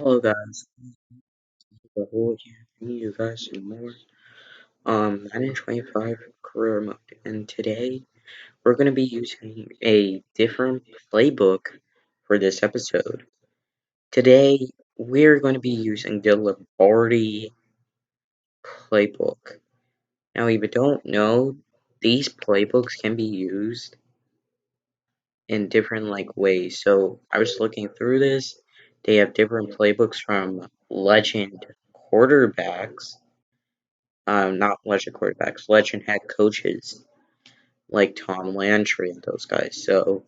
Hello guys, the whole here bringing you guys some more Madden 25 career mode, and today we're going to be using a different playbook for this episode. Today we're going to be using the Lombardi playbook. Now if you don't know, these playbooks can be used in different ways. So I was looking through this. They have different playbooks from legend quarterbacks, not legend quarterbacks, legend head coaches like Tom Landry and those guys. So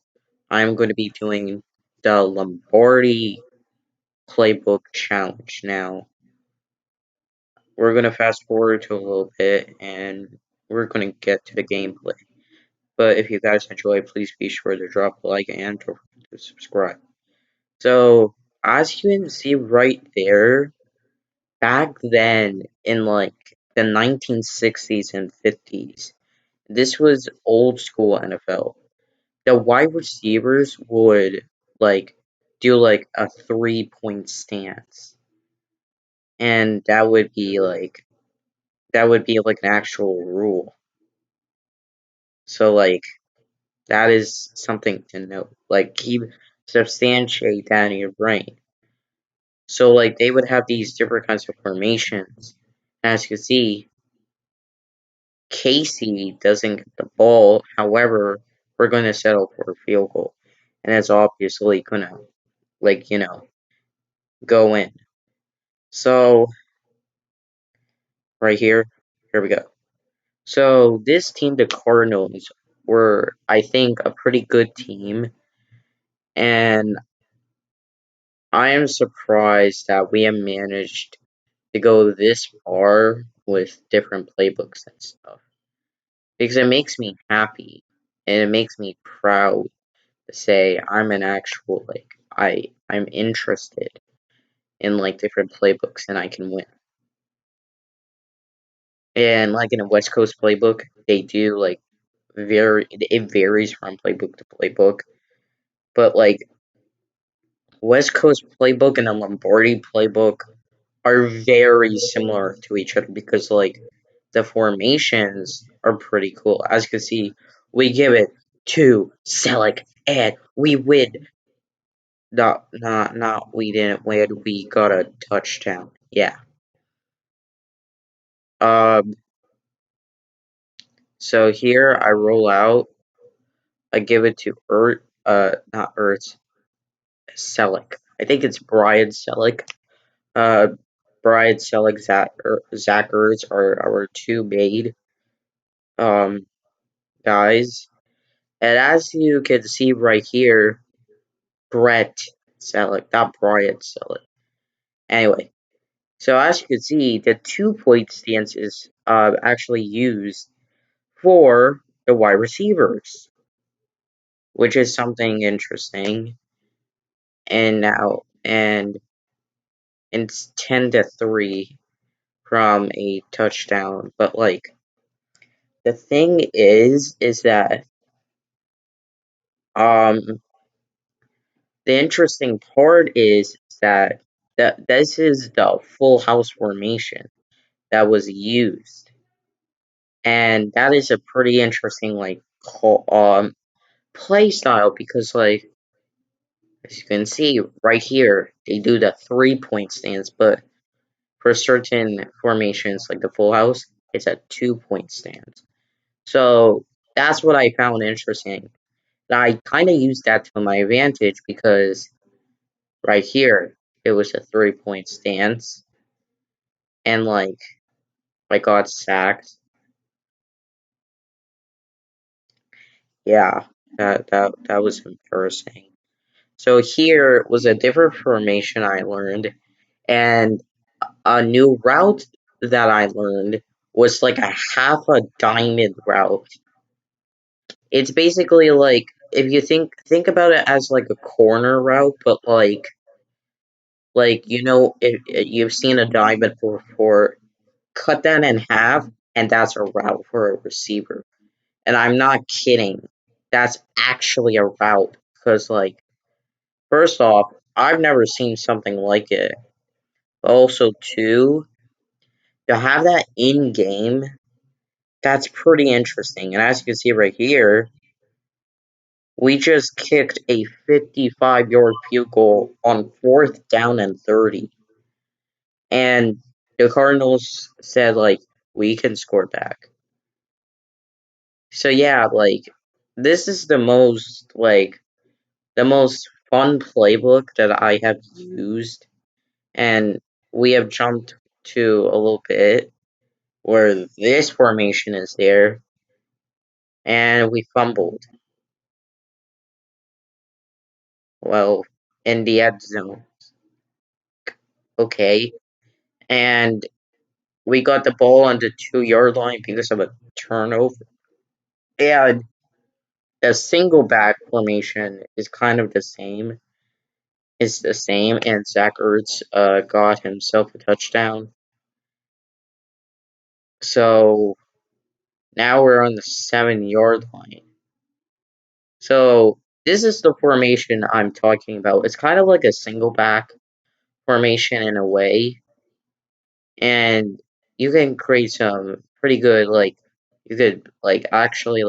I'm going to be doing the Lombardi playbook challenge. Now we're going to fast forward to a little bit and we're going to get to the gameplay. But if you guys enjoy, please be sure to drop a like and don't forget to subscribe. So as you can see right there, back then in the 1960s and 50s, this was old school NFL. The wide receivers would like do a 3-point stance, and that would be an actual rule. So that is something to note. Keep substantiate that in your brain. So they would have these different kinds of formations. As you can see, Casey doesn't get the ball. However, we're going to settle for a field goal, and it's obviously gonna go in. So right here we go. So this team, the Cardinals, were I think a pretty good team, and I am surprised that we have managed to go this far with different playbooks and stuff because it makes me happy and it makes me proud to say I'm an actual I'm interested in different playbooks and I can win. And in a West Coast playbook, they do it varies from playbook to playbook, but West Coast playbook and the Lombardi playbook are very similar to each other because the formations are pretty cool. As you can see, we give it to Selleck and we win. Not we didn't win. We got a touchdown. Yeah. Um. So here I roll out. I give it to not Ertz, Selleck. I think it's Brian Selleck. Uh, Brian Selleck, Zach Ertz are our two made um guys. And as you can see right here, Brett Selleck, not Brian Selleck. Anyway, so as you can see, the 2-point stance is actually used for the wide receivers, which is something interesting. And it's 10-3 from a touchdown. But the thing is that um the interesting part is that this is the full house formation that was used, and that is a pretty interesting play style because as you can see right here they do the 3-point stance, but for certain formations like the full house it's a 2-point stance. So that's what I found interesting. I kind of used that to my advantage because right here it was a 3-point stance, and I got sacked. Yeah, that was embarrassing. So here was a different formation I learned, and a new route that I learned was a half a diamond route. It's basically if you think about it as a corner route, but if you've seen a diamond before, cut that in half, and that's a route for a receiver. And I'm not kidding. That's actually a route because first off, I've never seen something like it. Also, too, to have that in game, that's pretty interesting. And as you can see right here, we just kicked a 55-yard field goal on 4th down and 30. And the Cardinals said, like, we can score back. So, yeah, like, this is the most fun playbook that I have used. And we have jumped to a little bit where this formation is there. And we fumbled. Well, in the end zone. Okay. And we got the ball on the 2-yard line because of a turnover. And the single back formation is kind of the same. It's the same, and Zach Ertz got himself a touchdown. So now we're on the 7-yard line. So this is the formation I'm talking about. It's kind of like a single back formation in a way, and you can create some pretty good you could actually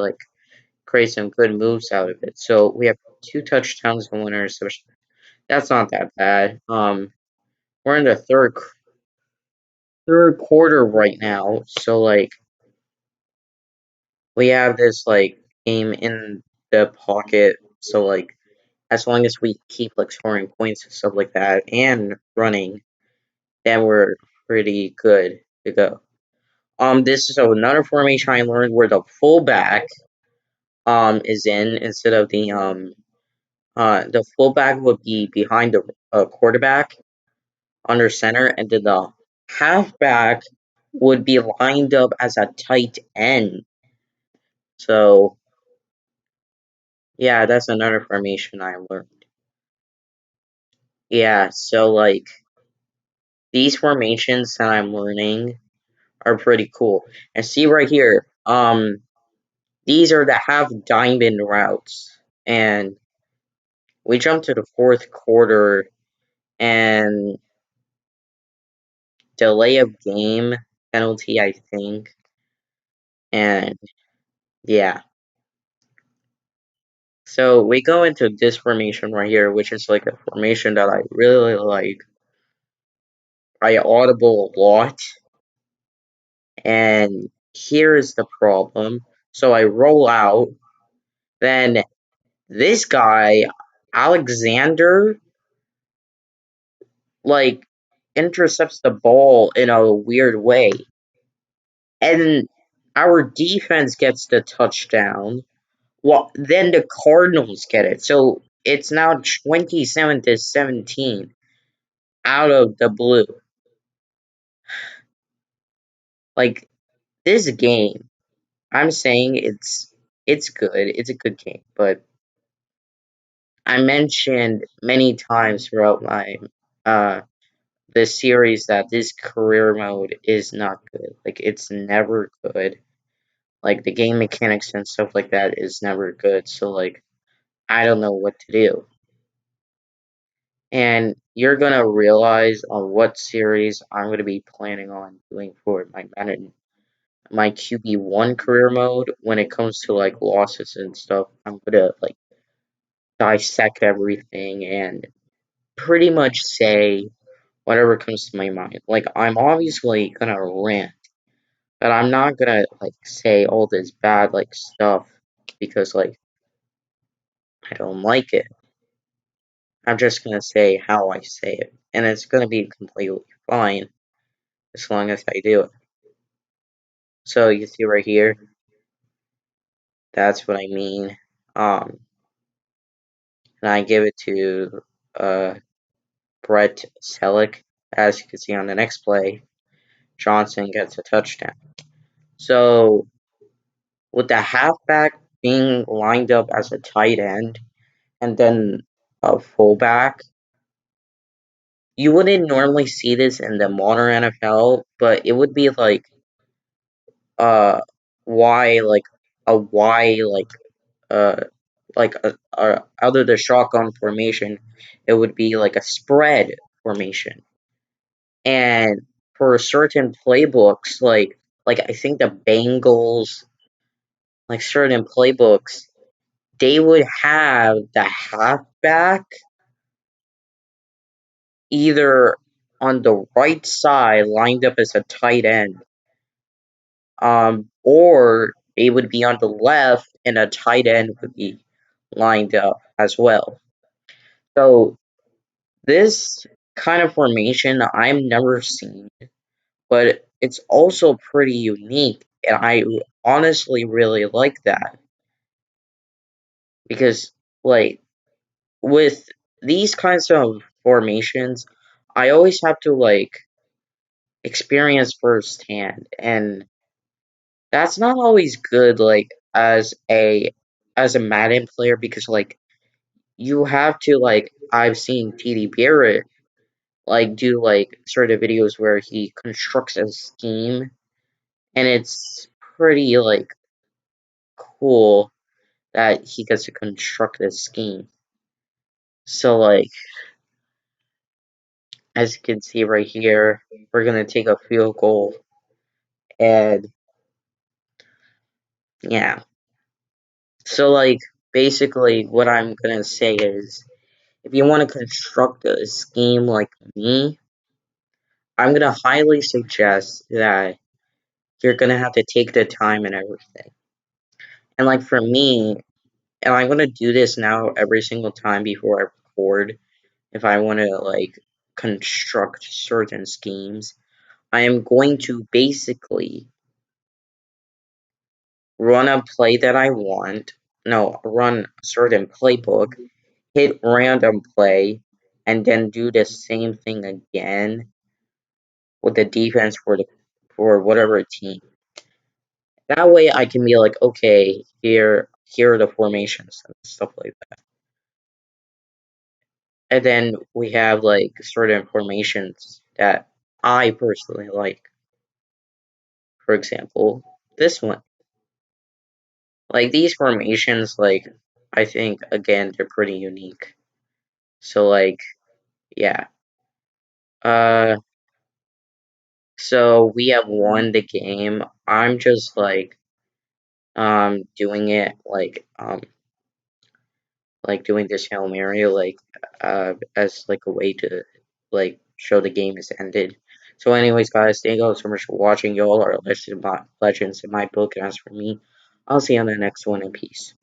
create some good moves out of it. So we have 2 touchdowns and 1 interception. That's not that bad. We're in the third quarter right now, so we have this game in the pocket. So as long as we keep scoring points and stuff like that and running, then we're pretty good to go. This is another formation I learned where the fullback is in instead of the fullback would be behind the quarterback under center, and then the halfback would be lined up as a tight end. So yeah, that's another formation I learned. Yeah, so these formations that I'm learning are pretty cool. And see right here, these are the half diamond routes, and we jumped to the 4th quarter and delay of game penalty, I think. And yeah. So we go into this formation right here, which is a formation that I really like. I audible a lot. And here's the problem. So I roll out, then this guy, Alexander, intercepts the ball in a weird way. And our defense gets the touchdown. Well, then the Cardinals get it. So it's now 27-17 out of the blue. This game, I'm saying it's good. It's a good game, but I mentioned many times throughout my this series that this career mode is not good. It's never good. The game mechanics and stuff like that is never good. So I don't know what to do. And you're gonna realize on what series I'm gonna be planning on doing for my Madden, my QB1 career mode when it comes to losses and stuff. I'm gonna dissect everything and pretty much say whatever comes to my mind. I'm obviously gonna rant, but I'm not gonna say all this bad stuff because I don't like it. I'm just gonna say how I say it, and it's gonna be completely fine as long as I do it. So you see right here, that's what I mean. And I give it to Brett Selleck. As you can see on the next play, Johnson gets a touchdown. So with the halfback being lined up as a tight end and then a fullback, you wouldn't normally see this in the modern NFL, but it would be uh why a why uh like out of the shotgun formation, it would be like a spread formation. And for certain playbooks, like I think the Bengals, like certain playbooks, they would have the halfback either on the right side lined up as a tight end, or they would be on the left and a tight end would be lined up as well. So this kind of formation I've never seen, but it's also pretty unique, and I honestly really like that because, like, with these kinds of formations, I always have to like experience firsthand, and that's not always good. Like as a Madden player, because like you have to like I've seen TD Barrett like do like sort of videos where he constructs a scheme, and it's pretty like cool that he gets to construct this scheme. So like as you can see right here, we're gonna take a field goal, and yeah. So like basically what I'm gonna say is if you want to construct a scheme like me, I'm gonna highly suggest that you're gonna have to take the time and everything. And like for me, and I'm gonna do this now every single time before I record, if I want to like construct certain schemes, I am going to basically run a play that I want, no, run a certain playbook, hit random play, and then do the same thing again with the defense for whatever team. That way I can be like, okay, here are the formations and stuff like that. And then we have like certain formations that I personally like. For example, this one. Like these formations, like I think again they're pretty unique. So like yeah. Uh so we have won the game. I'm just doing it like doing this Hail Mary as like a way to like show the game is ended. So anyways guys, thank you all so much for watching. Y'all are legends in my book, and as for me, I'll see you on the next one, and peace.